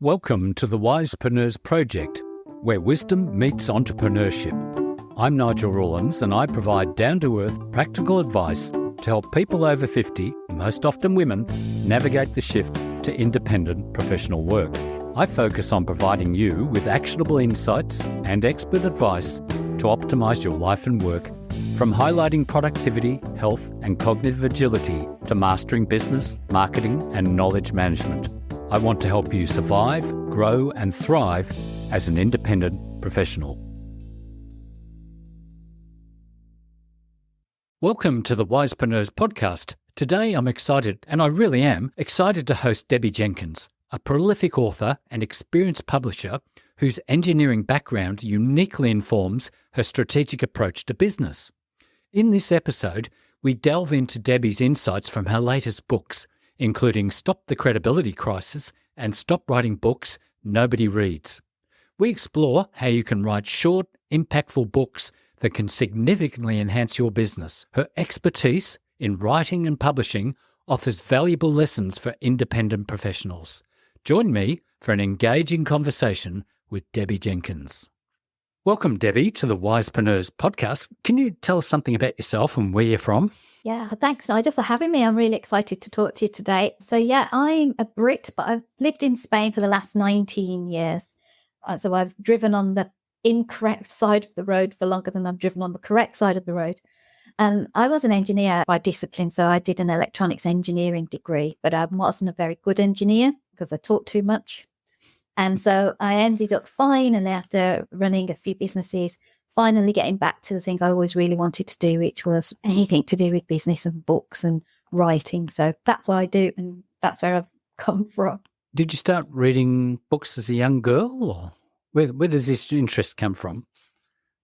Welcome to the Wisepreneurs Project, where wisdom meets entrepreneurship. I'm Nigel Rawlins, and I provide down-to-earth practical advice to help people over 50, most often women, navigate the shift to independent professional work. I focus on providing you with actionable insights and expert advice to optimize your life and work, from highlighting productivity, health, and cognitive agility to mastering business, marketing, and knowledge management. I want to help you survive, grow, and thrive as an independent professional. Welcome to the Wisepreneurs Podcast. Today I'm excited, and I really am, excited to host Debbie Jenkins, a prolific author and experienced publisher whose engineering background uniquely informs her strategic approach to business. In this episode, we delve into Debbie's insights from her latest books, including Stop the Credibility Crisis and Stop Writing Books Nobody Reads. We explore how you can write short, impactful books that can significantly enhance your business. Her expertise in writing and publishing offers valuable lessons for independent professionals. Join me for an engaging conversation with Debbie Jenkins. Welcome, Debbie, to the Wisepreneurs Podcast. Can you tell us something about yourself and where you're from? Yeah, thanks, Nigel, for having me. I'm really excited to talk to you today. So I'm a Brit, but I've lived in Spain for the last 19 years. So I've driven on the incorrect side of the road for longer than I've driven on the correct side of the road. And I was an engineer by discipline, so I did an electronics engineering degree, but I wasn't a very good engineer because I talked too much. And so I ended up finally, after running a few businesses, finally getting back to the thing I always really wanted to do, which was anything to do with business and books and writing. So that's what I do, and that's where I've come from. Did you start reading books as a young girl, or where does this interest come from?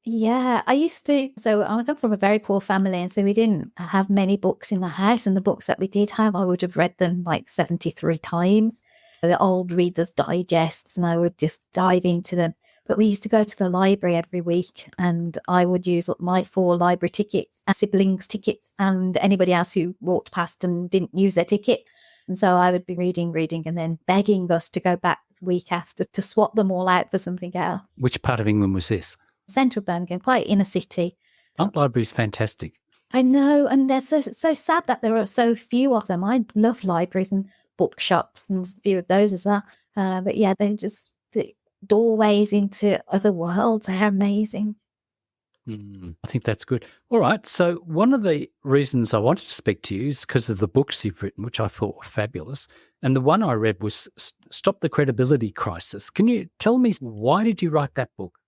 Yeah, I used to. So I come from a very poor family, and so we didn't have many books in the house. And the books that we did have, I would have read them like 73 times. The old Reader's Digests, and I would just dive into them. But we used to go to the library every week, and I would use my 4 library tickets, siblings' tickets, and anybody else who walked past and didn't use their ticket. And so I would be reading, and then begging us to go back the week after to swap them all out for something else. Which part of England was this? Central Birmingham, quite inner city. Art library's fantastic. I know, and they're so sad that there are so few of them. I love libraries and bookshops, and a few of those as well. But yeah, they're just the doorways into other worlds. They're amazing. I think that's good. All right. So one of the reasons I wanted to speak to you is because of the books you've written, which I thought were fabulous. And the one I read was Stop the Credibility Crisis. Can you tell me, why did you write that book?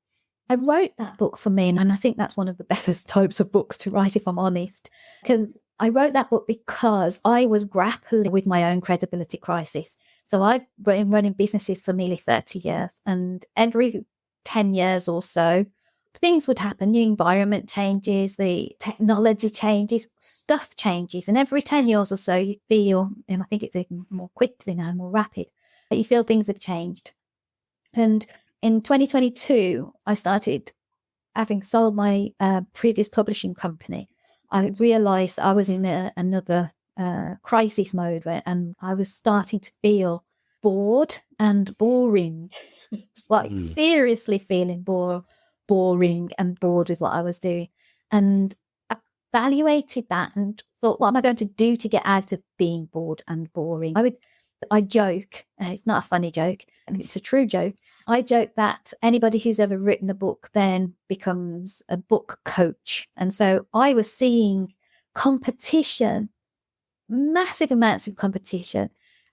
I wrote that book for me, and I think that's one of the best types of books to write, if I'm honest, because I wrote that book because I was grappling with my own credibility crisis. So I've been running businesses for nearly 30 years, and every 10 years or so, things would happen. The environment changes, the technology changes, stuff changes. And every 10 years or so, you feel, and I think it's even more quickly now, more rapid, that you feel things have changed. And in 2022, I started, having sold my previous publishing company, I realised I was in another crisis mode, and I was starting to feel bored and boring. It's like seriously feeling boring and bored with what I was doing. And I evaluated that and thought, what am I going to do to get out of being bored and boring? I joke, it's not a funny joke, and it's a true joke. I joke that anybody who's ever written a book then becomes a book coach. And so I was seeing competition, massive amounts of competition,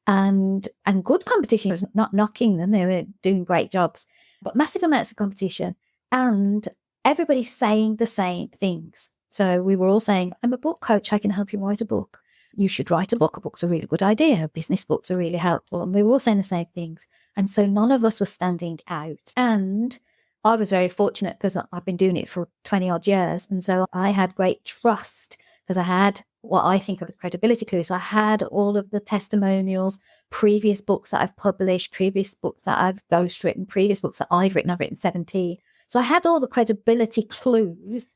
and good competition. I was not knocking them, they were doing great jobs, but massive amounts of competition, and everybody's saying the same things. So we were all saying, I'm a book coach, I can help you write a book. You should write a book. A book's a really good idea. Business books are really helpful. And we were all saying the same things. And so none of us was standing out. And I was very fortunate because I've been doing it for 20 odd years. And so I had great trust because I had what I think of as credibility clues. I had all of the testimonials, previous books that I've published, previous books that I've ghostwritten, previous books that I've written 17. So I had all the credibility clues,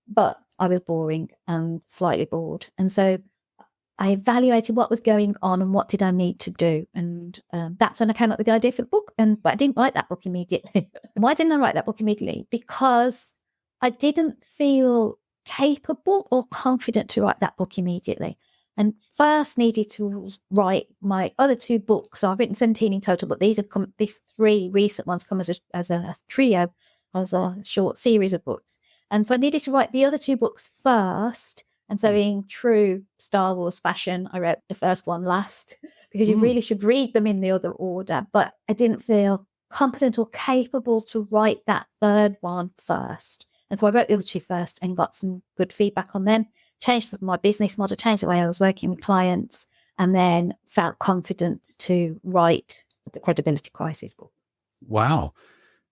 but I was boring and slightly bored. And so I evaluated what was going on and what did I need to do. And that's when I came up with the idea for the book. But I didn't write that book immediately. Why didn't I write that book immediately? Because I didn't feel capable or confident to write that book immediately. And first needed to write my other 2 books. So I've written 17 in total, but these 3 recent ones come as a trio, as a short series of books. And so I needed to write the other 2 books first. And so in true Star Wars fashion, I wrote the first one last, because you really should read them in the other order. But I didn't feel competent or capable to write that third one first. And so I wrote the other 2 first and got some good feedback on them, changed my business model, changed the way I was working with clients, and then felt confident to write the Credibility Crisis book. Wow.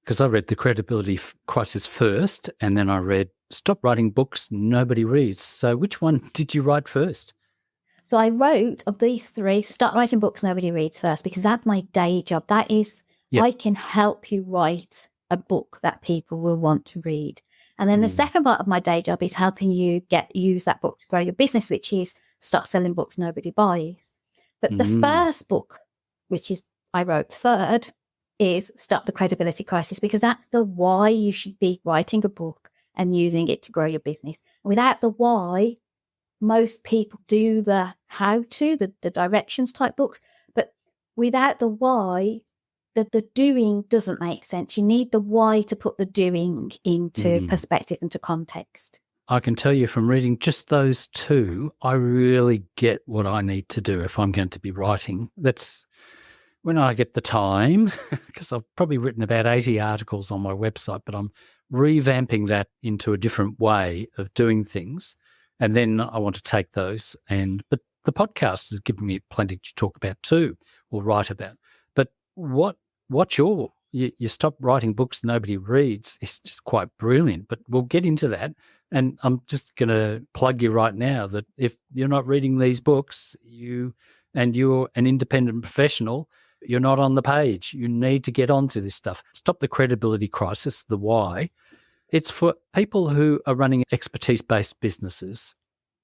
Because I read The Credibility Crisis first, and then I read Stop Writing Books Nobody Reads. So which one did you write first? So I wrote, of these 3, Start Writing Books Nobody Reads first, because that's my day job. That is, I can help you write a book that people will want to read. And then the second part of my day job is helping you use that book to grow your business, which is Stop Selling Books Nobody Buys. But the first book, which is I wrote third, is Stop the Credibility Crisis, because that's the why you should be writing a book and using it to grow your business. Without the why, most people do the how-to, the directions type books, but without the why, the doing doesn't make sense. You need the why to put the doing into perspective, into context. I can tell you from reading just those 2, I really get what I need to do if I'm going to be writing. That's when I get the time, because I've probably written about 80 articles on my website, but I'm revamping that into a different way of doing things. And then I want to take those but the podcast is giving me plenty to talk about too, or write about. But what's you Stop Writing Books Nobody Reads is just quite brilliant, but we'll get into that. And I'm just going to plug you right now that if you're not reading these books, you're an independent professional, you're not on the page. You need to get onto this stuff. Stop the Credibility Crisis, the why. It's for people who are running expertise-based businesses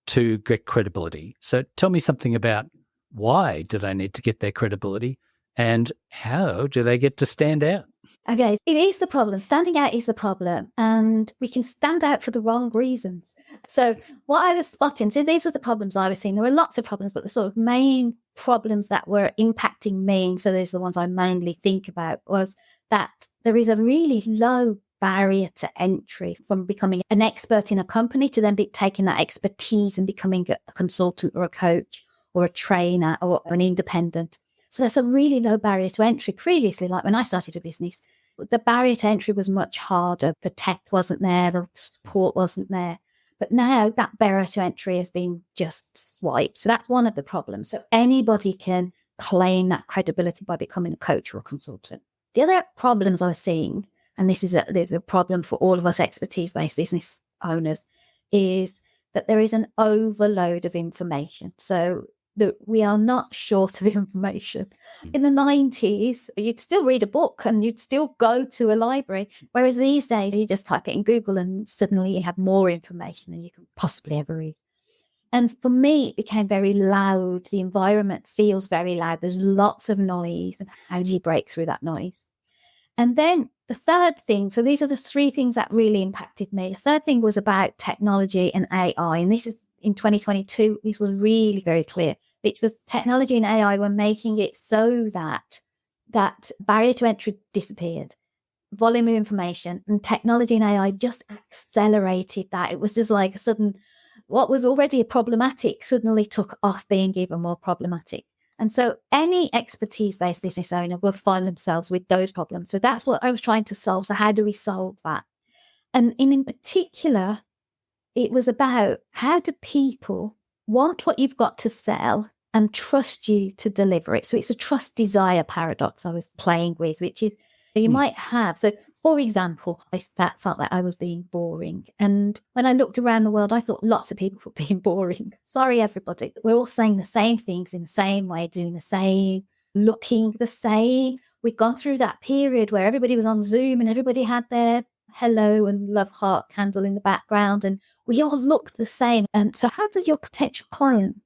to get credibility. So tell me something about why do they need to get their credibility and how do they get to stand out? Okay, it is the problem. Standing out is the problem, and we can stand out for the wrong reasons. So what I was spotting, so these were the problems I was seeing. There were lots of problems, but the sort of main problems that were impacting me, and so those are the ones I mainly think about, was that there is a really low barrier to entry from becoming an expert in a company to then taking that expertise and becoming a consultant or a coach or a trainer or an independent. So there's a really low barrier to entry. Previously, like when I started a business, the barrier to entry was much harder. The tech wasn't there, the support wasn't there. But now that barrier to entry has been just swiped. So that's one of the problems. So anybody can claim that credibility by becoming a coach or a consultant. The other problems I was seeing, and this is a problem for all of us expertise-based business owners, is that there is an overload of information. So that we are not short of information. In the 90s, you'd still read a book and you'd still go to a library. Whereas these days, you just type it in Google and suddenly you have more information than you can possibly ever read. And for me, it became very loud. The environment feels very loud. There's lots of noise. And how do you break through that noise? And then the third thing, so these are the 3 things that really impacted me. The third thing was about technology and AI. And this is in 2022, this was really very clear, which was technology and AI were making it so that barrier to entry disappeared, volume of information, and technology and AI just accelerated that. It was just like a sudden, what was already a problematic suddenly took off being even more problematic. And so any expertise-based business owner will find themselves with those problems. So that's what I was trying to solve. So how do we solve that? And in particular, it was about how do people want what you've got to sell and trust you to deliver it. So it's a trust desire paradox I was playing with, which is you might have. So for example, that felt like I was being boring. And when I looked around the world, I thought lots of people were being boring. Sorry, everybody. We're all saying the same things in the same way, doing the same, looking the same. We've gone through that period where everybody was on Zoom and everybody had their hello and love heart candle in the background and we all look the same. And so how does your potential client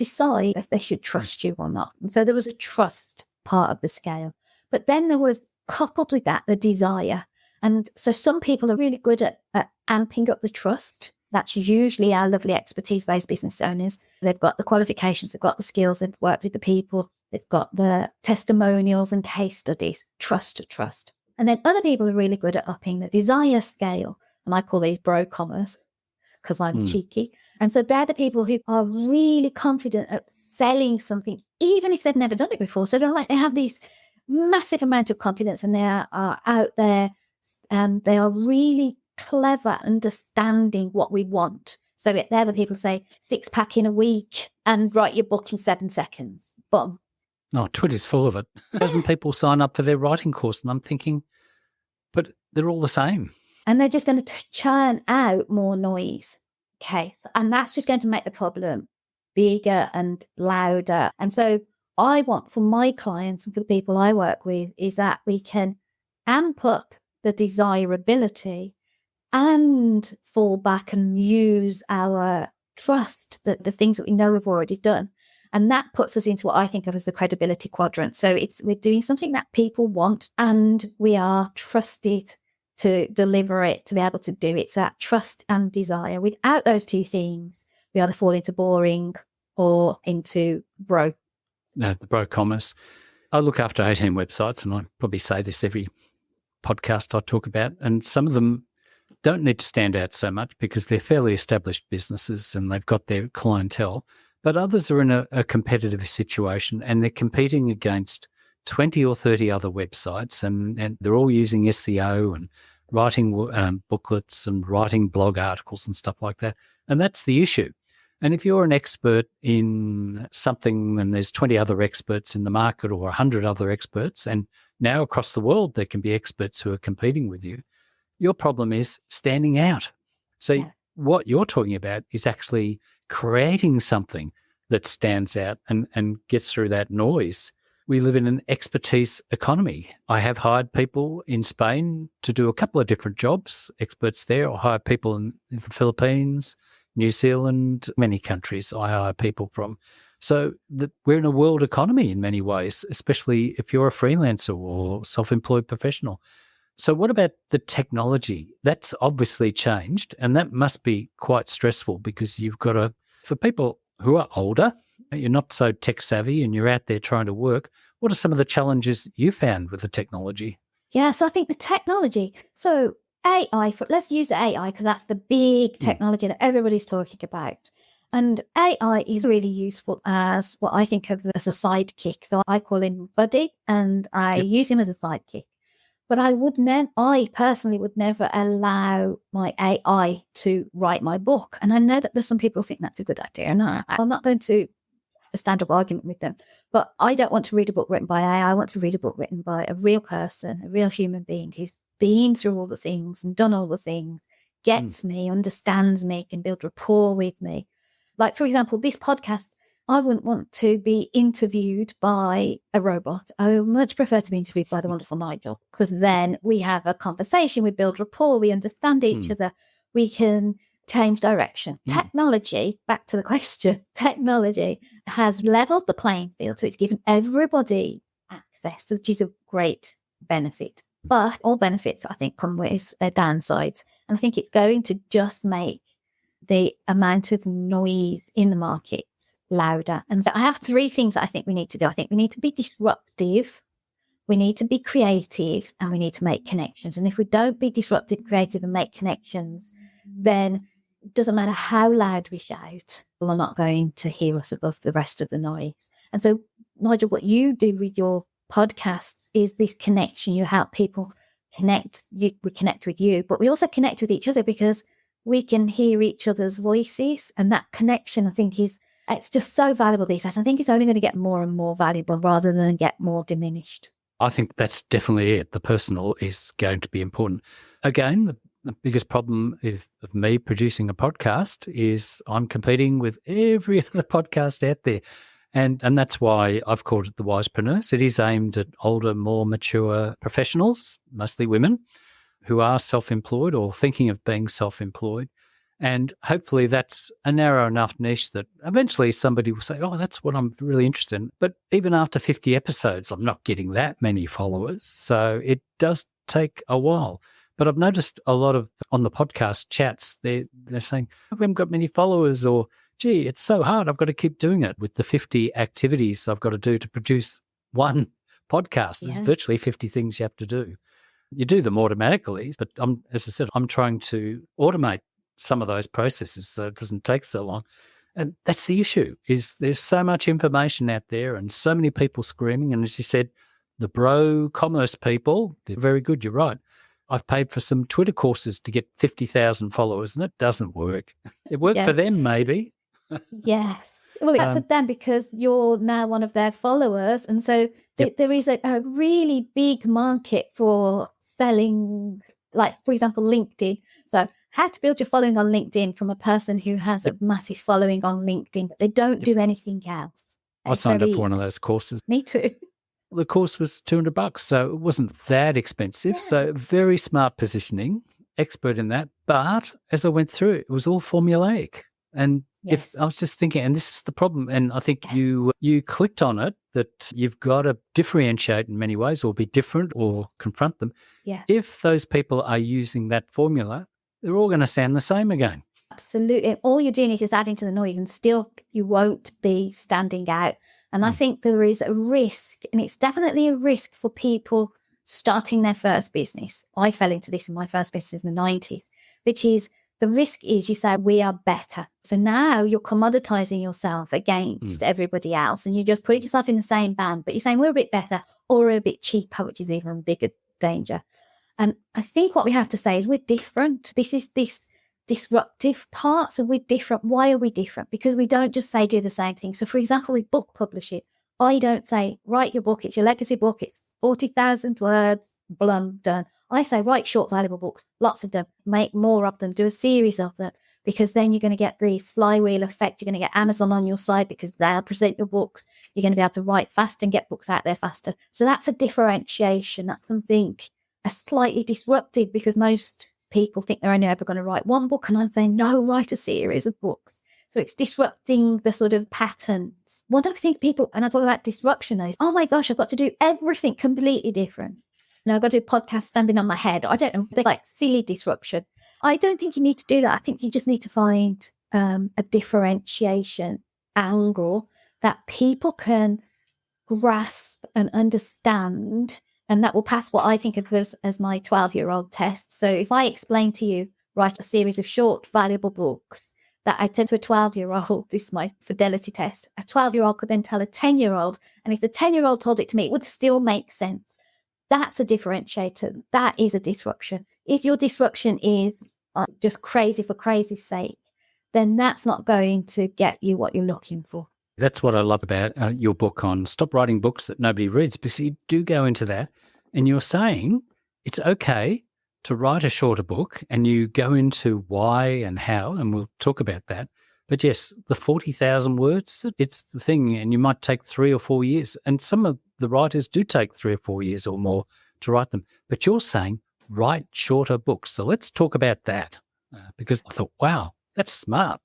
decide if they should trust you or not. And so there was a trust part of the scale. But then there was, coupled with that, the desire. And so some people are really good at amping up the trust. That's usually our lovely expertise-based business owners. They've got the qualifications, they've got the skills, they've worked with the people, they've got the testimonials and case studies, trust to trust. And then other people are really good at upping the desire scale. And I call these bro commas because I'm cheeky. And so they're the people who are really confident at selling something, even if they've never done it before. So they're like, they have these massive amount of confidence and they are out there and they are really clever understanding what we want. So they're the people who say 6-pack in a week and write your book in 7 seconds. Boom. Oh, Twitter's full of it. 1,000 people sign up for their writing course and I'm thinking, but they're all the same. And they're just going to churn out more noise. Okay. And that's just going to make the problem bigger and louder. And so I want for my clients and for the people I work with is that we can amp up the desirability and fall back and use our trust, the things that we know we've already done. And that puts us into what I think of as the credibility quadrant. So we're doing something that people want and we are trusted to deliver it, to be able to do it. So that trust and desire. Without those two things, we either fall into boring or into bro. No, the bro commerce. I look after 18 websites and I probably say this every podcast I talk about. And some of them don't need to stand out so much because they're fairly established businesses and they've got their clientele. But others are in a competitive situation and they're competing against 20 or 30 other websites and they're all using SEO and writing booklets and writing blog articles and stuff like that. And that's the issue. And if you're an expert in something and there's 20 other experts in the market or 100 other experts, and now across the world there can be experts who are competing with you, your problem is standing out. So what you're talking about is actually creating something that stands out and gets through that noise. We live in an expertise economy. I have hired people in Spain to do a couple of different jobs, experts there, or hire people in the Philippines, New Zealand, many countries I hire people from. So we're in a world economy in many ways, especially if you're a freelancer or self-employed professional. So what about the technology? That's obviously changed, and that must be quite stressful because you've got to, for people who are older, you're not so tech savvy and you're out there trying to work. What are some of the challenges you found with the technology? Yeah, so I think the technology, so AI, let's use AI because that's the big technology that everybody's talking about. And AI is really useful as what I think of as a sidekick. So I call him Buddy and I use him as a sidekick. But I personally would never allow my AI to write my book. And I know that there's some people who think that's a good idea. And I'm not going to a stand-up argument with them. But I don't want to read a book written by AI. I want to read a book written by a real person, a real human being who's been through all the things and done all the things, gets me, understands me, can build rapport with me. Like, for example, this podcast, I wouldn't want to be interviewed by a robot. I would much prefer to be interviewed by the wonderful Nigel, because then we have a conversation, we build rapport, we understand each other, we can change direction. Technology, back to the question, technology has leveled the playing field, so it's given everybody access, which is a great benefit. But all benefits, I think, come with their downsides. And I think it's going to just make the amount of noise in the market louder. And so I have 3 things that I think we need to do. I think we need to be disruptive, we need to be creative, and we need to make connections. And if we don't be disruptive, creative, and make connections, then it doesn't matter how loud we shout, people are not going to hear us above the rest of the noise. And so, Nigel, what you do with your podcasts is this connection. You help people connect. We connect with you, but we also connect with each other because we can hear each other's voices. And that connection, I think, it's just so valuable these days. I think it's only going to get more and more valuable rather than get more diminished. I think that's definitely it. The personal is going to be important. Again, the biggest problem of me producing a podcast is I'm competing with every other podcast out there. And that's why I've called it the Wisepreneurs. It is aimed at older, more mature professionals, mostly women, who are self-employed or thinking of being self-employed. And hopefully that's a narrow enough niche that eventually somebody will say, oh, that's what I'm really interested in. But even after 50 episodes, I'm not getting that many followers. So it does take a while. But I've noticed a lot of on the podcast chats, they're saying, I haven't got many followers, or gee, it's so hard. I've got to keep doing it with the 50 activities I've got to do to produce one podcast. There's virtually 50 things you have to do. You do them automatically, but as I said, I'm trying to automate some of those processes so it doesn't take so long. And that's the issue, is there's so much information out there and so many people screaming. And as you said, the bro commerce people, they're very good. You're right. I've paid for some Twitter courses to get 50,000 followers, and it doesn't work. It worked for them, maybe. Yes. Well, it's for them because you're now one of their followers. And so there is a really big market for selling, like, for example, LinkedIn. So how to build your following on LinkedIn from a person who has a massive following on LinkedIn, but they don't do anything else. I signed up for one of those courses. Me too. The course was $200, so it wasn't that expensive. Yeah. So very smart positioning, expert in that. But as I went through, it was all formulaic. And if I was just thinking, and this is the problem, and I think you clicked on it, that you've got to differentiate in many ways or be different or confront them. Yeah. If those people are using that formula, they're all going to sound the same again. Absolutely. And all you're doing is just adding to the noise, and still you won't be standing out. And I think there is a risk, and it's definitely a risk for people starting their first business. I fell into this in my first business in the 90s, which is the risk is you say, we are better. So now you're commoditizing yourself against everybody else, and you just put yourself in the same band, but you're saying we're a bit better or we're a bit cheaper, which is even a bigger danger. And I think what we have to say is we're different. This is this disruptive part. So we're different. Why are we different? Because we don't just say do the same thing. So for example, we book publish it. I don't say write your book. It's your legacy book. It's 40,000 words. Blum, done. I say write short, valuable books. Lots of them. Make more of them. Do a series of them. Because then you're going to get the flywheel effect. You're going to get Amazon on your side because they'll present your books. You're going to be able to write fast and get books out there faster. So that's a differentiation. That's something slightly disruptive, because most people think they're only ever going to write one book, and I'm saying no, write a series of books. So it's disrupting the sort of patterns. One of the things people, and I talk about disruption, is, oh my gosh, I've got to do everything completely different. I've got to do podcasts standing on my head. I don't know, they're like silly disruption. I don't think you need to do that. I think you just need to find a differentiation angle that people can grasp and understand. And that will pass what I think of as my 12-year-old test. So if I explain to you, write a series of short, valuable books that I said to a 12-year-old, this is my fidelity test, a 12-year-old could then tell a 10-year-old. And if the 10-year-old told it to me, it would still make sense. That's a differentiator. That is a disruption. If your disruption is just crazy for crazy's sake, then that's not going to get you what you're looking for. That's what I love about your book on stop writing books that nobody reads, because you do go into that and you're saying it's okay to write a shorter book, and you go into why and how, and we'll talk about that. But yes, the 40,000 words, it's the thing, and you might take 3 or 4 years. And some of the writers do take 3 or 4 years or more to write them. But you're saying write shorter books. So let's talk about that, because I thought, wow, that's smart.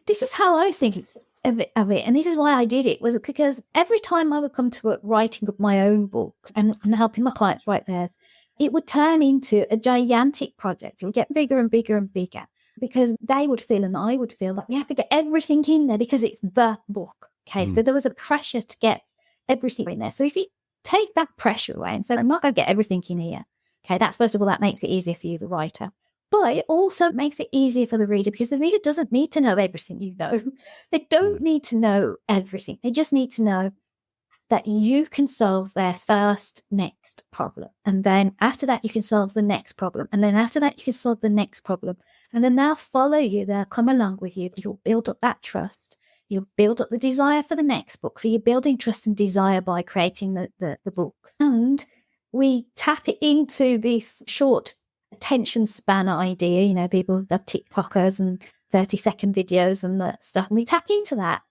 This is how I was thinking of it, and this is why I did it, was because every time I would come to writing of my own books and helping my clients write theirs, it would turn into a gigantic project. It would get bigger and bigger and bigger, because they would feel and I would feel like we have to get everything in there because it's the book. Okay, so there was a pressure to get everything in there. So if you take that pressure away and say, I'm not going to get everything in here, okay, that's, first of all, that makes it easier for you, the writer. But it also makes it easier for the reader, because the reader doesn't need to know everything you know. They don't need to know everything. They just need to know that you can solve their first next problem. And then after that, you can solve the next problem. And then after that, you can solve the next problem. And then they'll follow you. They'll come along with you. You'll build up that trust. You'll build up the desire for the next book. So you're building trust and desire by creating the books. And we tap it into this short attention span idea. You know, people have TikTokers and 30-second videos and that stuff. And we tap into that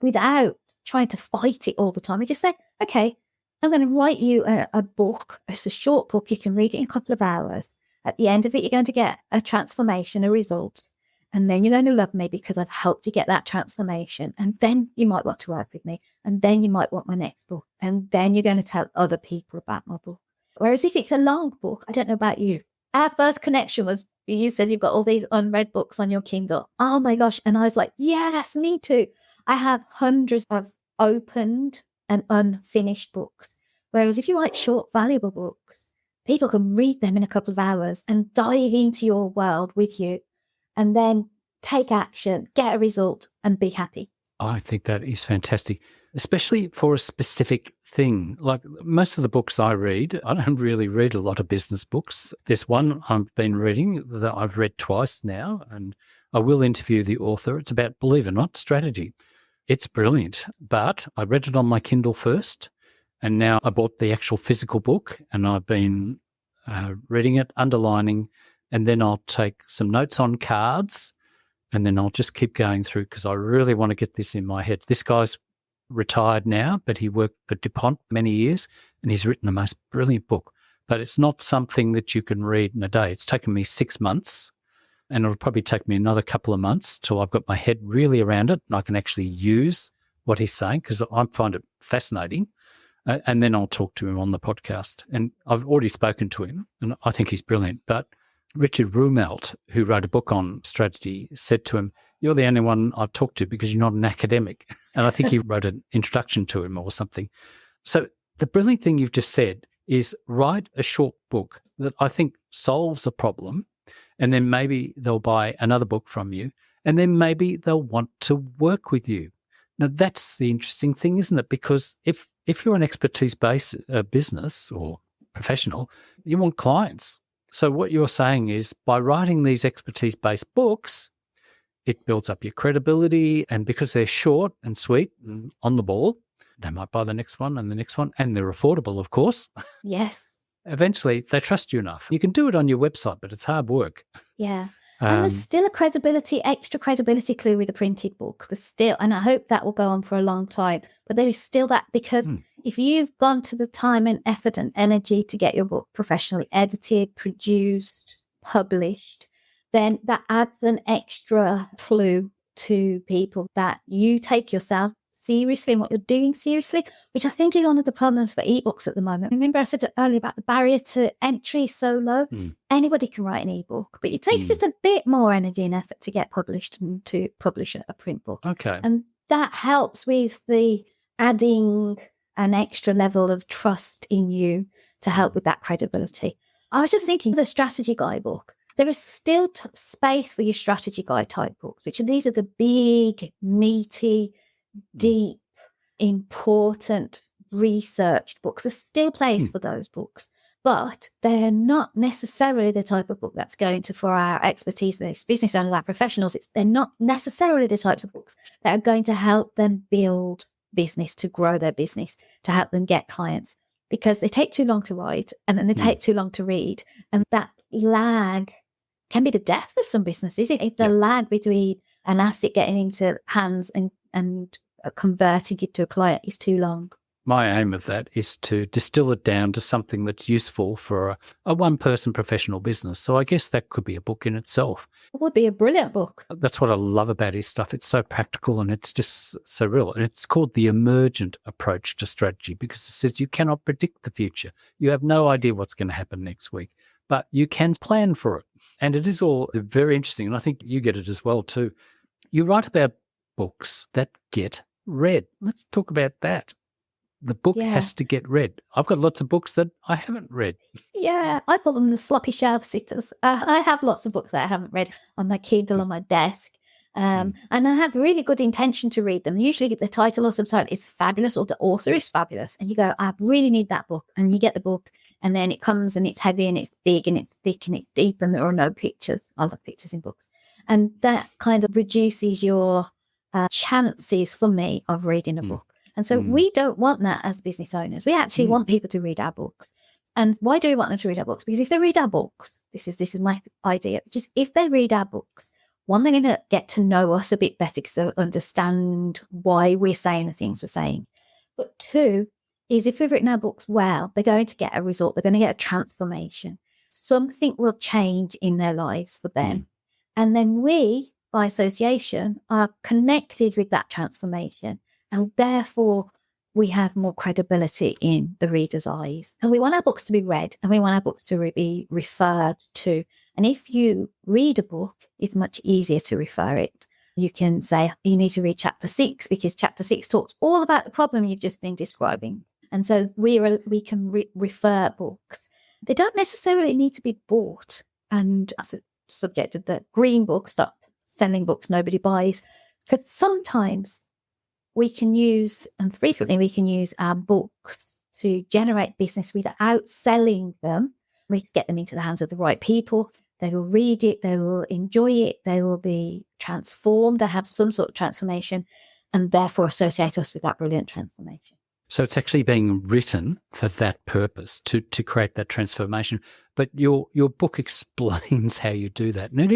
without trying to fight it all the time. We just say, okay, I'm going to write you a book. It's a short book. You can read it in a couple of hours. At the end of it, you're going to get a transformation, a result. And then you're going to love me because I've helped you get that transformation. And then you might want to work with me. And then you might want my next book. And then you're going to tell other people about my book. Whereas if it's a long book, I don't know about you. Our first connection was, you said you've got all these unread books on your Kindle. Oh my gosh. And I was like, yes, me too. I have hundreds of opened and unfinished books. Whereas if you write short, valuable books, people can read them in a couple of hours and dive into your world with you and then take action, get a result and be happy. I think that is fantastic, especially for a specific thing. Like most of the books I read, I don't really read a lot of business books. There's one I've been reading that I've read twice now, and I will interview the author. It's about, believe it or not, strategy. It's brilliant, but I read it on my Kindle first, and now I bought the actual physical book, and I've been reading it, underlining, and then I'll take some notes on cards, and then I'll just keep going through because I really want to get this in my head. This guy's retired now, but he worked for DuPont many years, and he's written the most brilliant book. But it's not something that you can read in a day. It's taken me 6 months, and it'll probably take me another couple of months till I've got my head really around it and I can actually use what he's saying because I find it fascinating. And then I'll talk to him on the podcast. And I've already spoken to him, and I think he's brilliant. But Richard Rumelt, who wrote a book on strategy, said to him, "You're the only one I've talked to because you're not an academic." And I think he wrote an introduction to him or something. So the brilliant thing you've just said is write a short book that I think solves a problem, and then maybe they'll buy another book from you, and then maybe they'll want to work with you. Now, that's the interesting thing, isn't it? Because if you're an expertise-based business or professional, you want clients. So what you're saying is by writing these expertise-based books, it builds up your credibility, and because they're short and sweet and on the ball, they might buy the next one and the next one, and they're affordable, of course. Yes. Eventually, they trust you enough. You can do it on your website, but it's hard work. Yeah. And there's still a extra credibility clue with a printed book. There's still, and I hope that will go on for a long time, but there is still that because if you've gone to the time and effort and energy to get your book professionally edited, produced, published, then that adds an extra clue to people that you take yourself seriously and what you're doing seriously, which I think is one of the problems for ebooks at the moment. Remember I said earlier about the barrier to entry so low. Anybody can write an ebook, but it takes just a bit more energy and effort to get published and to publish a print book. Okay. And that helps with the adding an extra level of trust in you to help with that credibility. I was just thinking the strategy guide book, there is still space for your strategy guide type books, these are the big, meaty, deep, important, researched books. There's still place for those books, but they're not necessarily the type of book that's going to, for our expertise-based business owners, our professionals, they're not necessarily the types of books that are going to help them build business, to grow their business, to help them get clients, because they take too long to write and then they take too long to read. And that lag can be the death for some businesses. If the lag between an asset getting into hands and converting it to a client is too long. My aim of that is to distill it down to something that's useful for a one-person professional business. So I guess that could be a book in itself. It would be a brilliant book. That's what I love about his stuff. It's so practical and it's just so real. And it's called The Emergent Approach to Strategy because it says you cannot predict the future. You have no idea what's going to happen next week, but you can plan for it. And it is all very interesting. And I think you get it as well too. You write about books that get read. Let's talk about that. The book has to get read. I've got lots of books that I haven't read. Yeah, I call them the sloppy shelf sitters. I have lots of books that I haven't read on my Kindle on my desk. And I have really good intention to read them. Usually the title or subtitle is fabulous or the author is fabulous. And you go, I really need that book. And you get the book and then it comes and it's heavy and it's big and it's thick and it's deep and there are no pictures. I love pictures in books. And that kind of reduces your chances for me of reading a book. And so we don't want that as business owners. We actually want people to read our books. And why do we want them to read our books? Because if they read our books, this is my idea, which is if they read our books, one, they're going to get to know us a bit better because they'll understand why we're saying the things we're saying. But two is if we've written our books well, they're going to get a result. They're going to get a transformation. Something will change in their lives for them. And then we by association, are connected with that transformation. And therefore, we have more credibility in the reader's eyes. And we want our books to be read, and we want our books to be referred to. And if you read a book, it's much easier to refer it. You can say, you need to read chapter 6 because chapter 6 talks all about the problem you've just been describing. And so we can refer books. They don't necessarily need to be bought. And that's a subject of the green book, stop selling books nobody buys. Because sometimes we can use, and frequently we can use our books to generate business without selling them. We can get them into the hands of the right people. They will read it, they will enjoy it, they will be transformed, they have some sort of transformation, and therefore associate us with that brilliant transformation. So it's actually being written for that purpose, to create that transformation. But your book explains how you do that. And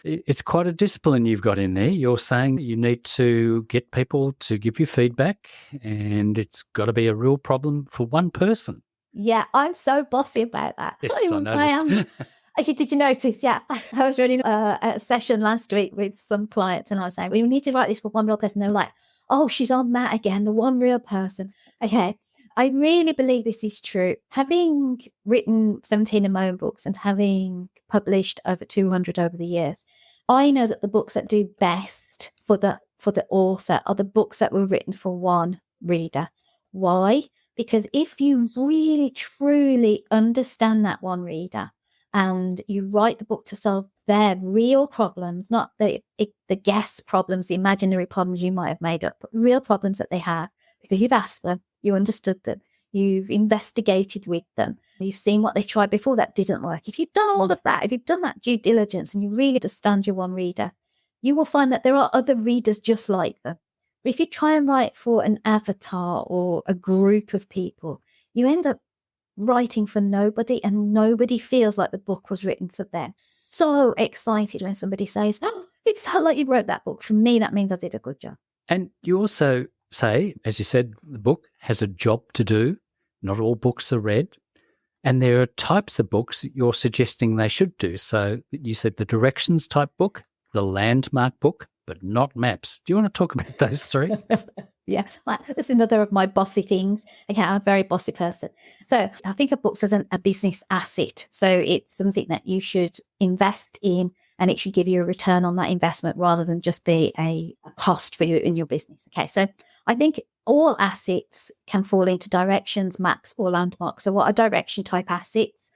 it's quite a discipline you've got in there. You're saying you need to get people to give you feedback, and it's got to be a real problem for one person. Yeah, I'm so bossy about that. Yes, I noticed. Okay, did you notice? Yeah, I was running a session last week with some clients, and I was saying, we need to write this for one real person. They were like, oh, she's on that again, the one real person. Okay, I really believe this is true. Having written 17 of my own books and having published over 200 over the years, I know that the books that do best for the author are the books that were written for one reader. Why? Because if you really, truly understand that one reader, and you write the book to solve their real problems, not the guess problems, the imaginary problems you might have made up, but real problems that they have, because you've asked them, you understood them, you've investigated with them, you've seen what they tried before that didn't work. If you've done all of that, if you've done that due diligence and you really understand your one reader, you will find that there are other readers just like them. But if you try and write for an avatar or a group of people, you end up writing for nobody, and nobody feels like the book was written for them. So excited when somebody says, oh, it sounds like you wrote that book. For me, that means I did a good job. And you also say, as you said, the book has a job to do. Not all books are read. And there are types of books you're suggesting they should do. So you said the directions type book, the landmark book, but not maps. Do you want to talk about those three? Yeah, that's another of my bossy things. Okay, I'm a very bossy person. So I think of books as a business asset. So it's something that you should invest in, and it should give you a return on that investment rather than just be a cost for you in your business. Okay, so I think all assets can fall into directions, maps, or landmarks. So what are direction type assets?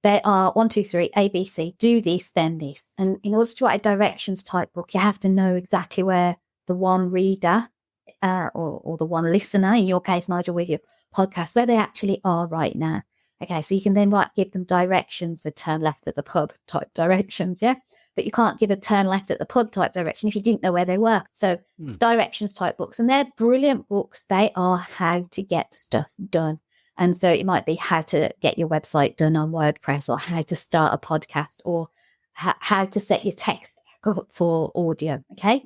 There are 1, 2, 3, A, B, C, do this, then this. And in order to write a directions type book, you have to know exactly where the one reader or the one listener, in your case, Nigel, with your podcast, where they actually are right now. Okay, so you can then give them directions, so turn left at the pub type directions, yeah? But you can't give a turn left at the pub type direction if you didn't know where they were. So directions type books, and they're brilliant books. They are how to get stuff done. And so it might be how to get your website done on WordPress, or how to start a podcast, or how to set your text up for audio, okay?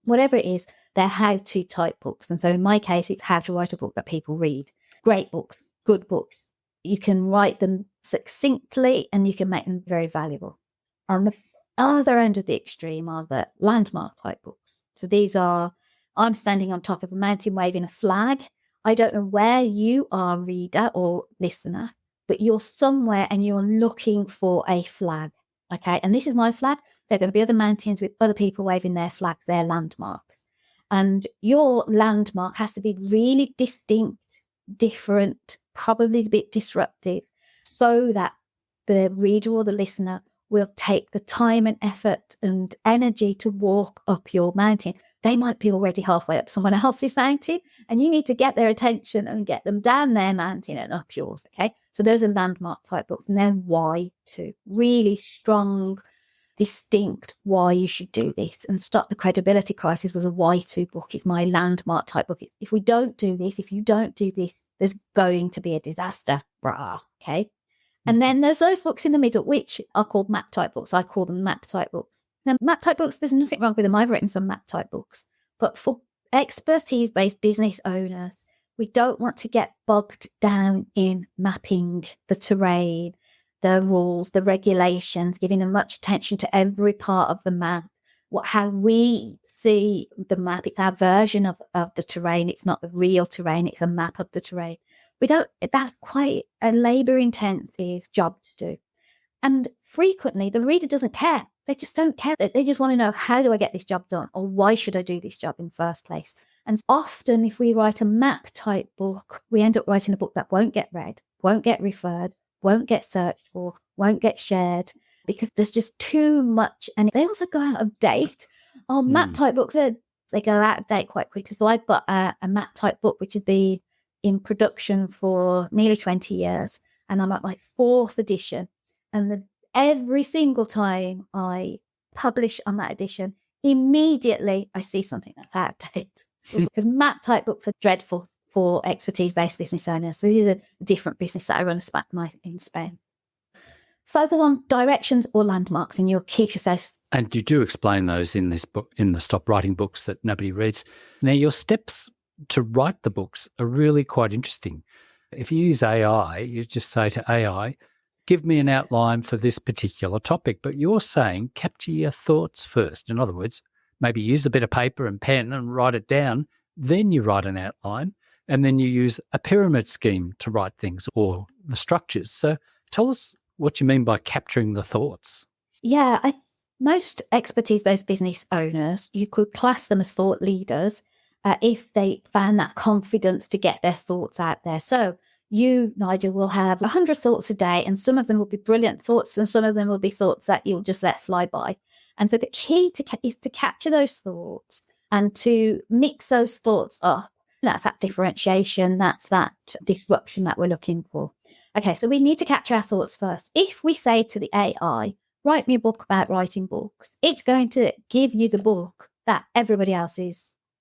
Whatever it is, they're how-to type books. And so in my case, it's how to write a book that people read. Great books, good books. You can write them succinctly and you can make them very valuable. On the other end of the extreme are the landmark type books. So these are, I'm standing on top of a mountain waving a flag. I don't know where you are, reader or listener, but you're somewhere and you're looking for a flag. Okay, and this is my flag. There are going to be other mountains with other people waving their flags, their landmarks. And your landmark has to be really distinct, different, probably a bit disruptive, so that the reader or the listener will take the time and effort and energy to walk up your mountain. They might be already halfway up someone else's mountain, and you need to get their attention and get them down their mountain and up yours, okay? So those are landmark type books, and then why too. Really strong, distinct why you should do this. And Stop the Credibility Crisis was a why to book. It's my landmark type book. If we don't do this, if you don't do this, there's going to be a disaster. Brah, okay? And then there's those books in the middle, which are called map type books. I call them map type books. Now, map type books, there's nothing wrong with them. I've written some map type books. But for expertise-based business owners, we don't want to get bogged down in mapping the terrain, the rules, the regulations, giving them much attention to every part of the map, how we see the map. It's our version of the terrain. It's not the real terrain. It's a map of the terrain. That's quite a labor-intensive job to do. And frequently, the reader doesn't care. They just don't care. They just want to know, how do I get this job done? Or why should I do this job in the first place? And often, if we write a map-type book, we end up writing a book that won't get read, won't get referred, won't get searched for, won't get shared, because there's just too much. And they also go out of date. Map-type books, they go out of date quite quickly. So I've got a map-type book, which has been in production for nearly 20 years. And I'm at my 4th edition. And every single time I publish on that edition, immediately I see something that's out of date. Because map type books are dreadful for expertise-based business owners. So this is a different business that I run in Spain. Focus on directions or landmarks, and you'll keep yourself. And you do explain those in this book, in the Stop Writing Books That Nobody Reads. Now, your steps to write the books are really quite interesting. If you use AI, you just say to AI, give me an outline for this particular topic. But you're saying capture your thoughts first. In other words, maybe use a bit of paper and pen and write it down. Then you write an outline, and then you use a pyramid scheme to write things, or the structures. So tell us what you mean by capturing the thoughts. Yeah, most expertise-based business owners, you could class them as thought leaders if they found that confidence to get their thoughts out there. So you, Nigel, will have 100 thoughts a day, and some of them will be brilliant thoughts, and some of them will be thoughts that you'll just let fly by. And so the key is to capture those thoughts and to mix those thoughts up. That's that differentiation. That's that disruption that we're looking for. Okay, so we need to capture our thoughts first. If we say to the AI, write me a book about writing books, it's going to give you the book that everybody else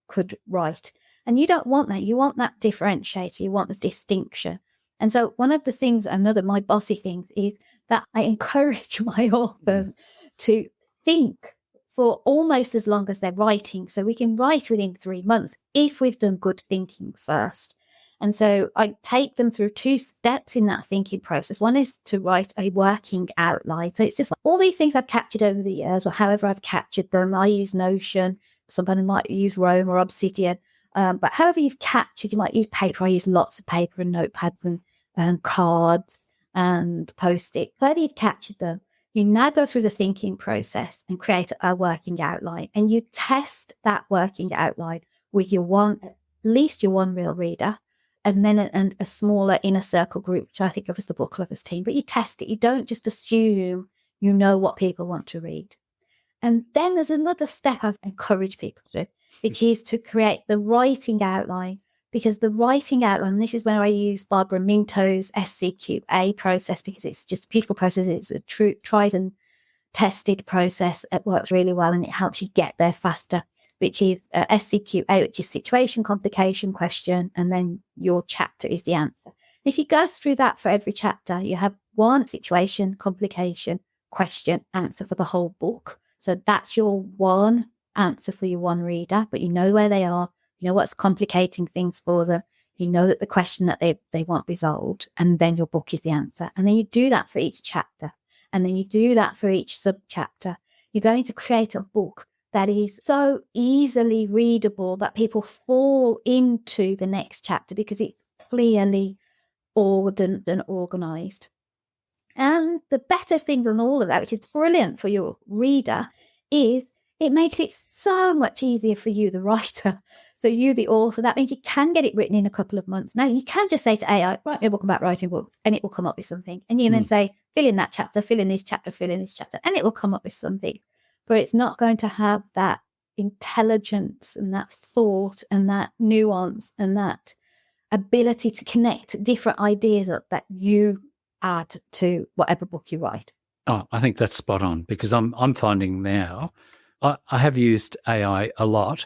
could write. And you don't want that. You want that differentiator. You want the distinction. And so one of the things, my bossy things, is that I encourage my authors to think for almost as long as they're writing. So we can write within 3 months if we've done good thinking first. And so I take them through 2 steps in that thinking process. One is to write a working outline. So it's just like all these things I've captured over the years, or however I've captured them. I use Notion. Somebody might use Rome or Obsidian. But however you've captured, you might use paper. I use lots of paper and notepads and cards and Post-it. However you've captured them, you now go through the thinking process and create a working outline. And you test that working outline with at least your one real reader, and then a smaller inner circle group, which I think of as the book lovers team. But you test it. You don't just assume you know what people want to read. And then there's another step I've encouraged people to do, which is to create the writing outline, because the writing outline, this is where I use Barbara Minto's SCQA process, because it's just a beautiful process. It's a tried and tested process. It works really well, and it helps you get there faster, which is SCQA, which is situation, complication, question, and then your chapter is the answer. If you go through that for every chapter, you have one situation, complication, question, answer for the whole book. So that's your one answer for your one reader, but you know where they are, you know what's complicating things for them, you know that the question that they want resolved, and then your book is the answer. And then you do that for each chapter, and then you do that for each sub-chapter. You're going to create a book that is so easily readable that people fall into the next chapter because it's clearly ordered and organized. And the better thing than all of that, which is brilliant for your reader, is it makes it so much easier for you, the writer. So you, the author, that means you can get it written in a couple of months. Now, you can just say to AI, write me a book about writing books, and it will come up with something. And you can then say, fill in that chapter, fill in this chapter, fill in this chapter, and it will come up with something. But it's not going to have that intelligence and that thought and that nuance and that ability to connect different ideas up that you add to whatever book you write. Oh, I think that's spot on, because I'm finding now, I have used AI a lot,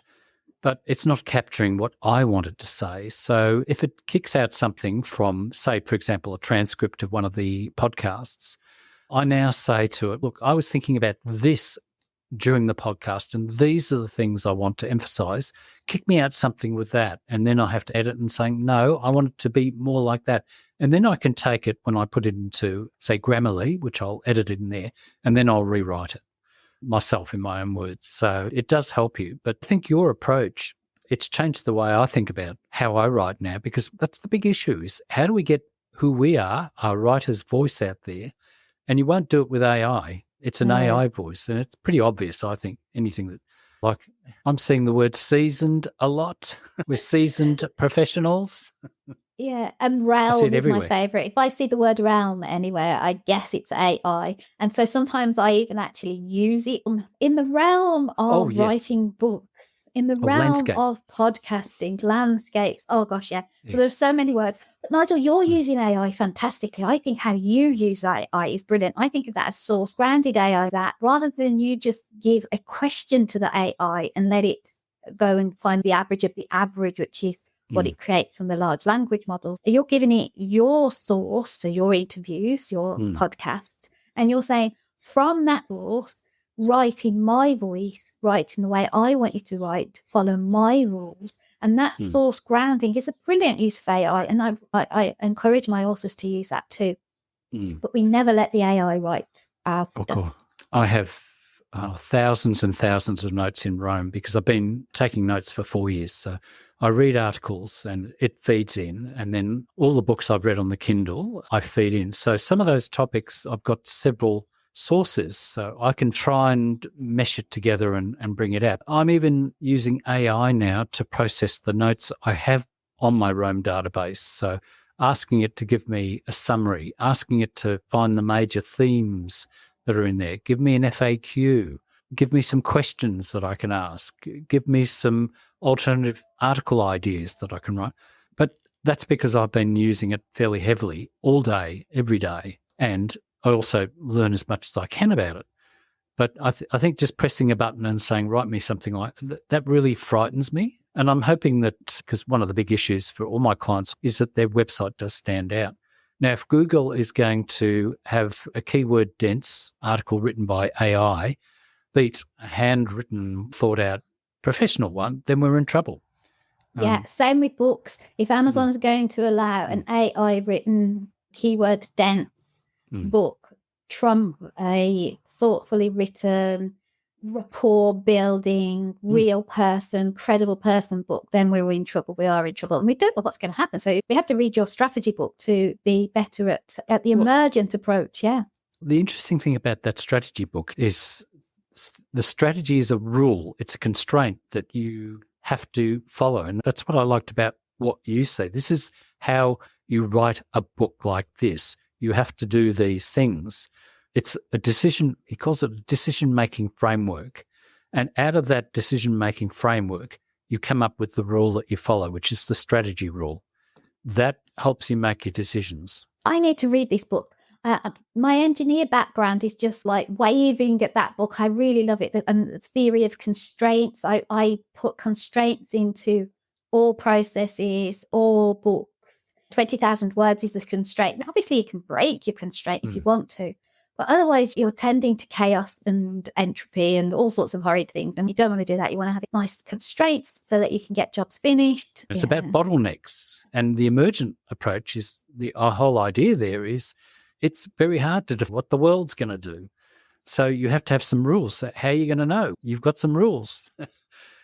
but it's not capturing what I wanted to say. So if it kicks out something from, say, for example, a transcript of one of the podcasts, I now say to it, look, I was thinking about this during the podcast, and these are the things I want to emphasize. Kick me out something with that. And then I have to edit and saying, no, I want it to be more like that. And then I can take it when I put it into, say, Grammarly, which I'll edit it in there, and then I'll rewrite it. myself in my own words. So it does help you. But I think your approach, it's changed the way I think about how I write now, because that's the big issue is how do we get who we are, our writer's voice out there? And you won't do it with AI. It's an No. AI voice. And it's pretty obvious, I think, anything that, like, I'm seeing the word seasoned a lot. We're seasoned professionals. Yeah, and I see realm it is my everywhere. favorite. If I see the word realm anywhere, I guess it's AI. And so sometimes I even actually use it in the realm Oh, of yes. writing books, in the Oh, realm landscape. of podcasting, landscapes. Oh gosh, yeah. So Yeah. there's so many words. But Nigel, you're using AI fantastically. I think how you use AI is brilliant. I think of that as source grounded AI, that rather than you just give a question to the AI and let it go and find the average of the average, which is what it creates from the large language model. You're giving it your source, so your interviews, your podcasts, and you're saying from that source, write in my voice, write in the way I want you to write, follow my rules. And that source grounding is a brilliant use of AI. And I encourage my authors to use that too. But we never let the AI write our stuff. Cool. I have thousands and thousands of notes in Rome because I've been taking notes for 4 years. So I read articles and it feeds in. And then all the books I've read on the Kindle, I feed in. So some of those topics, I've got several sources. So I can try and mesh it together and bring it out. I'm even using AI now to process the notes I have on my Rome database. So asking it to give me a summary, asking it to find the major themes that are in there, give me an FAQ, give me some questions that I can ask, give me some alternative article ideas that I can write. But that's because I've been using it fairly heavily all day, every day, and I also learn as much as I can about it. But I think just pressing a button and saying, write me something like that really frightens me. And I'm hoping that, because one of the big issues for all my clients is that their website does stand out. Now, if Google is going to have a keyword dense article written by AI beat a handwritten, thought out professional one, then we're in trouble. Yeah, same with books. If Amazon's going to allow an AI written keyword dense book trump a thoughtfully written, rapport building, real person, credible person book, then we're in trouble. We are in trouble. And we don't know what's going to happen. So we have to read your strategy book to be better at the emergent approach. Yeah. The interesting thing about that strategy book is the strategy is a rule. It's a constraint that you have to follow. And that's what I liked about what you say. This is how you write a book like this. You have to do these things. It's a decision, he calls it a decision-making framework. And out of that decision-making framework, you come up with the rule that you follow, which is the strategy rule. That helps you make your decisions. I need to read this book. My engineer background is just like waving at that book. I really love it. And the theory of constraints. I put constraints into all processes, all books. 20,000 words is the constraint. And obviously, you can break your constraint if you want to. But otherwise, you're tending to chaos and entropy and all sorts of horrid things. And you don't want to do that. You want to have nice constraints so that you can get jobs finished. It's about bottlenecks. And the emergent approach is our whole idea there is it's very hard to define what the world's going to do. So you have to have some rules. How are you going to know? You've got some rules.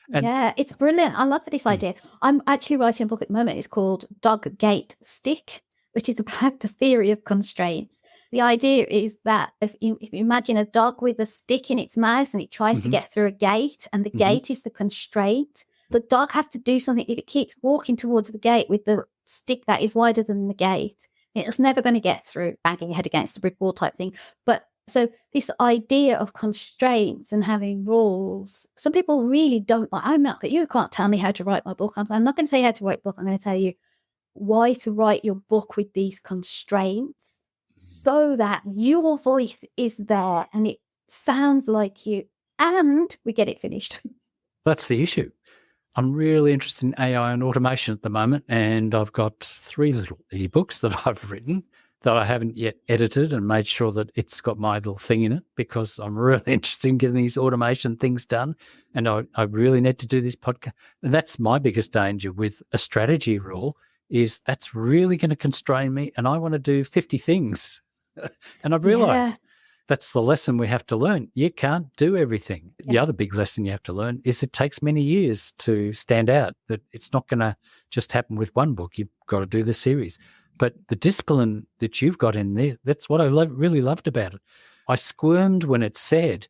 Yeah, it's brilliant. I love this idea. I'm actually writing a book at the moment. It's called Dog Gate Stick, which is about the theory of constraints. The idea is that if you imagine a dog with a stick in its mouth and it tries to get through a gate, and the gate is the constraint, the dog has to do something. If it keeps walking towards the gate with the stick that is wider than the gate, it's never going to get through, banging your head against the brick wall type thing. But so this idea of constraints and having rules, some people really don't like. I'm not that you can't tell me how to write my book. I'm not going to say how to write a book. I'm going to tell you why to write your book with these constraints so that your voice is there and it sounds like you and we get it finished. That's the issue. I'm really interested in AI and automation at the moment, and I've got 3 little ebooks that I've written that I haven't yet edited and made sure that it's got my little thing in it, because I'm really interested in getting these automation things done, and I really need to do this podcast. And that's my biggest danger with a strategy rule, is that's really going to constrain me, and I want to do 50 things. And I've realized that's the lesson we have to learn. You can't do everything. Yeah. The other big lesson you have to learn is it takes many years to stand out, that it's not going to just happen with one book. You've got to do the series. But the discipline that you've got in there, that's what I really loved about it. I squirmed when it said,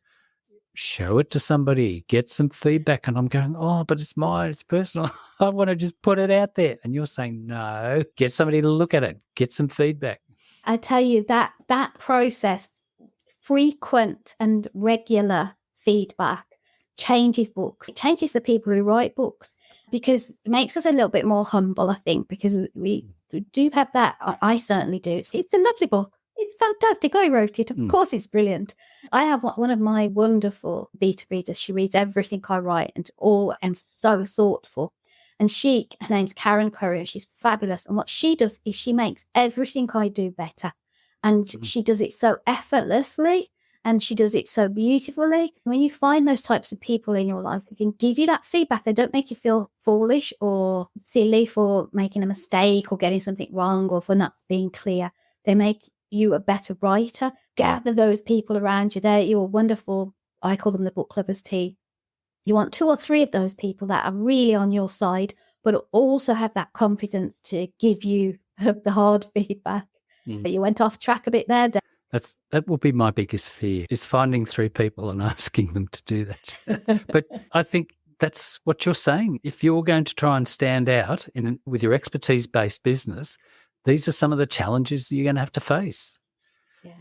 show it to somebody, get some feedback. And I'm going, oh, but it's mine, it's personal. I want to just put it out there. And you're saying, no, get somebody to look at it, get some feedback. I tell you that process, frequent and regular feedback, changes books. It changes the people who write books, because it makes us a little bit more humble, I think, because we do have that. I certainly do. It's a lovely book. It's fantastic. I wrote it. Of course, it's brilliant. I have one of my wonderful beta readers. She reads everything I write and so thoughtful. And her name's Karen Curry. She's fabulous. And what she does is she makes everything I do better. And she does it so effortlessly, and she does it so beautifully. When you find those types of people in your life who can give you that feedback, they don't make you feel foolish or silly for making a mistake or getting something wrong or for not being clear. They make you a better writer. Gather those people around you. They're your wonderful, I call them the book lovers team. You want 2 or 3 of those people that are really on your side, but also have that confidence to give you the hard feedback. You went off track a bit there, Dan. That will be my biggest fear, is finding 3 people and asking them to do that. But I think that's what you're saying. If you're going to try and stand out with your expertise-based business, these are some of the challenges you're going to have to face. Yeah.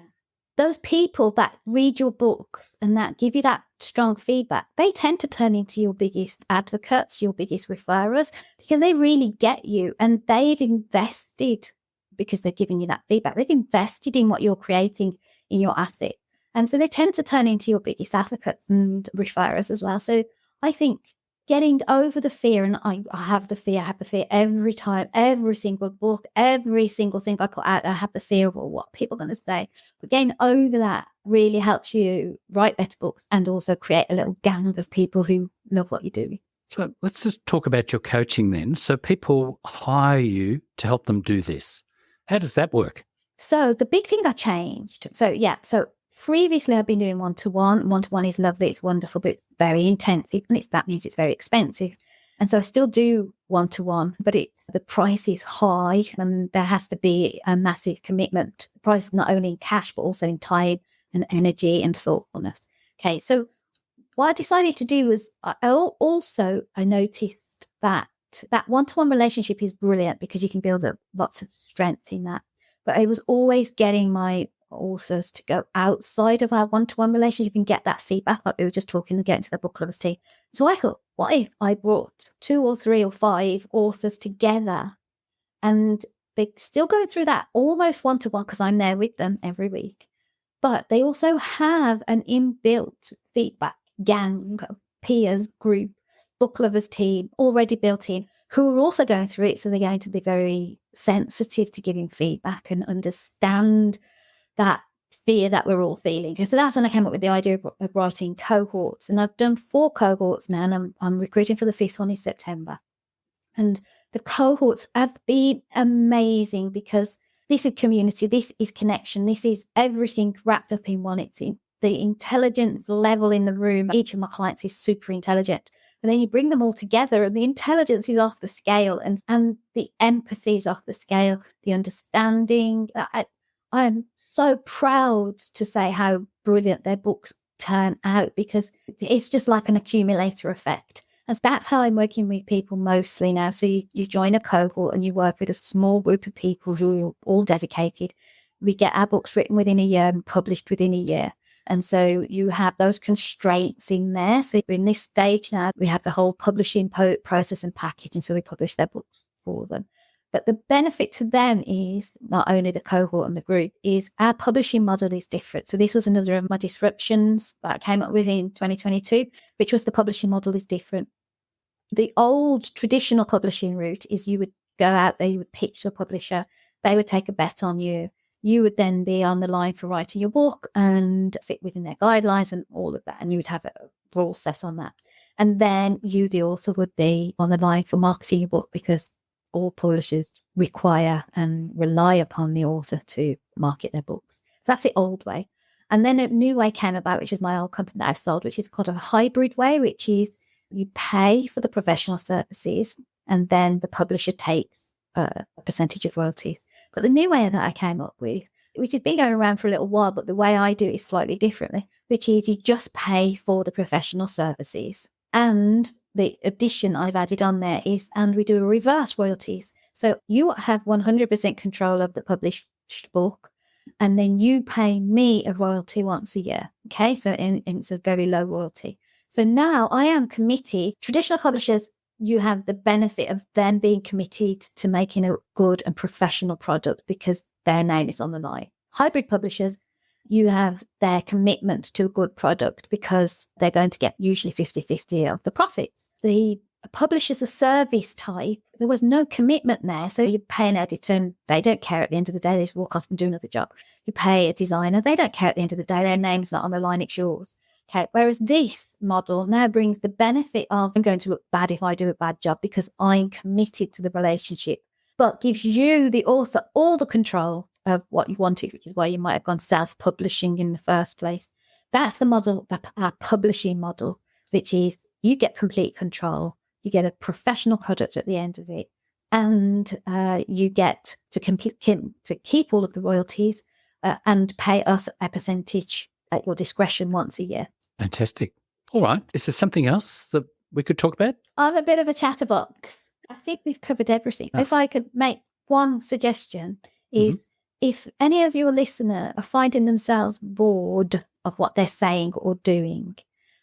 Those people that read your books and that give you that strong feedback, they tend to turn into your biggest advocates, your biggest referrers, because they really get you and they've invested, because they're giving you that feedback. They've invested in what you're creating in your asset. And so they tend to turn into your biggest advocates and referrers as well. So I think getting over the fear, and I have the fear every time, every single book, every single thing I put out, I have the fear of what people are going to say. But getting over that really helps you write better books and also create a little gang of people who love what you're doing. So let's just talk about your coaching then. So people hire you to help them do this. How does that work? So the big thing I changed. So previously I've been doing one-to-one. One-to-one is lovely, it's wonderful, but it's very intensive, and that means it's very expensive. And so I still do one-to-one, but the price is high and there has to be a massive commitment. The price not only in cash, but also in time and energy and thoughtfulness. Okay, so what I decided to do was I noticed that one-to-one relationship is brilliant because you can build up lots of strength in that. But I was always getting my authors to go outside of our one-to-one relationship and get that feedback, like we were just talking, and get into the book lovers team. So I thought, what if I brought 2 or 3 or 5 authors together, and they're still going through that almost one-to-one because I'm there with them every week, but they also have an inbuilt feedback gang, peers group, book lovers team already built in, who are also going through it. So they're going to be very sensitive to giving feedback and understand that fear that we're all feeling. So that's when I came up with the idea of writing cohorts. And I've done 4 cohorts now, and I'm recruiting for the 5th one in September. And the cohorts have been amazing because this is community, this is connection, this is everything wrapped up in one. It's in the intelligence level in the room. Each of my clients is super intelligent. And then you bring them all together and the intelligence is off the scale, and the empathy is off the scale, the understanding. I'm so proud to say how brilliant their books turn out, because it's just like an accumulator effect. And that's how I'm working with people mostly now. So you join a cohort and you work with a small group of people who are all dedicated. We get our books written within a year and published within a year. And so you have those constraints in there. So in this stage now, we have the whole publishing process and package. And so we publish their books for them. But the benefit to them is not only the cohort and the group, is our publishing model is different. So this was another of my disruptions that I came up with in 2022, which was the publishing model is different. The old traditional publishing route is you would go out there, you would pitch to a publisher, they would take a bet on you. You would then be on the line for writing your book and fit within their guidelines and all of that. And you would have a rule set on that. And then you, the author, would be on the line for marketing your book, because all publishers require and rely upon the author to market their books. So that's the old way. And then a new way came about, which is my old company that I sold, which is called a hybrid way, which is you pay for the professional services and then the publisher takes a percentage of royalties. But the new way that I came up with, which has been going around for a little while, but the way I do it is slightly differently, which is you just pay for the professional services. And the addition I've added on there is, and we do a reverse royalties. So you have 100% control of the published book, and then you pay me a royalty once a year. Okay, so it's a very low royalty. So now I am committed. Traditional publishers, you have the benefit of them being committed to making a good and professional product because their name is on the line. Hybrid publishers, you have their commitment to a good product because they're going to get usually 50-50 of the profits. The publishers a service type, there was no commitment there. So you pay an editor and they don't care at the end of the day. They just walk off and do another job. You pay a designer, they don't care at the end of the day. Their name's not on the line, it's yours. Okay. Whereas this model now brings the benefit of, I'm going to look bad if I do a bad job because I'm committed to the relationship, but gives you, the author, all the control of what you wanted, which is why you might have gone self-publishing in the first place. That's the model, our publishing model, which is you get complete control. You get a professional product at the end of it, and you get to keep all of the royalties and pay us a percentage at your discretion once a year. Fantastic. All right. Is there something else that we could talk about? I'm a bit of a chatterbox. I think we've covered everything. Oh. If I could make one suggestion is if any of your listeners are finding themselves bored of what they're saying or doing,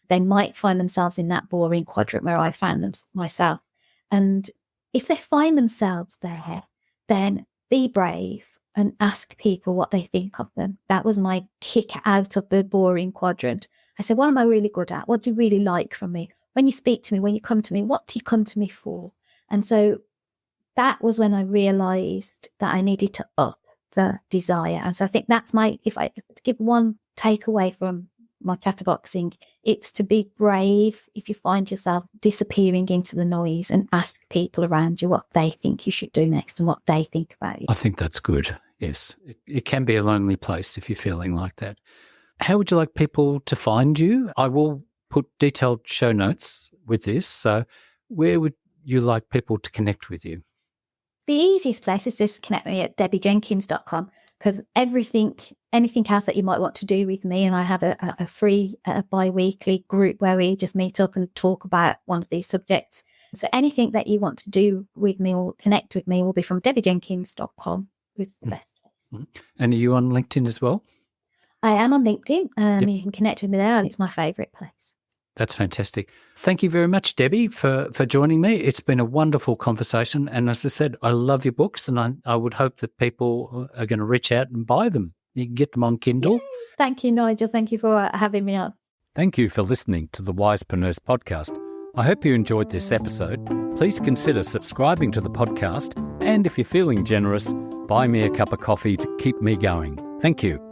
they might find themselves in that boring quadrant where I found them myself. And if they find themselves there, then be brave and ask people what they think of them. That was my kick out of the boring quadrant. I said, what am I really good at? What do you really like from me? When you speak to me, when you come to me, what do you come to me for? And so that was when I realized that I needed to up the desire. And so I think that's if I give one takeaway from my chatterboxing, it's to be brave if you find yourself disappearing into the noise and ask people around you what they think you should do next and what they think about you. I think that's good. Yes. It can be a lonely place if you're feeling like that. How would you like people to find you? I will put detailed show notes with this. So where would you like people to connect with you? The easiest place is just to connect me at debbiejenkins.com, because anything else that you might want to do with me, and I have a free bi-weekly group where we just meet up and talk about one of these subjects. So anything that you want to do with me or connect with me will be from debbiejenkins.com, which is the best place. And are you on LinkedIn as well? I am on LinkedIn. You can connect with me there, and it's my favourite place. That's fantastic. Thank you very much, Debbie, for joining me. It's been a wonderful conversation. And as I said, I love your books, and I would hope that people are going to reach out and buy them. You can get them on Kindle. Yay. Thank you, Nigel. Thank you for having me on. Thank you for listening to the Wisepreneurs podcast. I hope you enjoyed this episode. Please consider subscribing to the podcast. And if you're feeling generous, buy me a cup of coffee to keep me going. Thank you.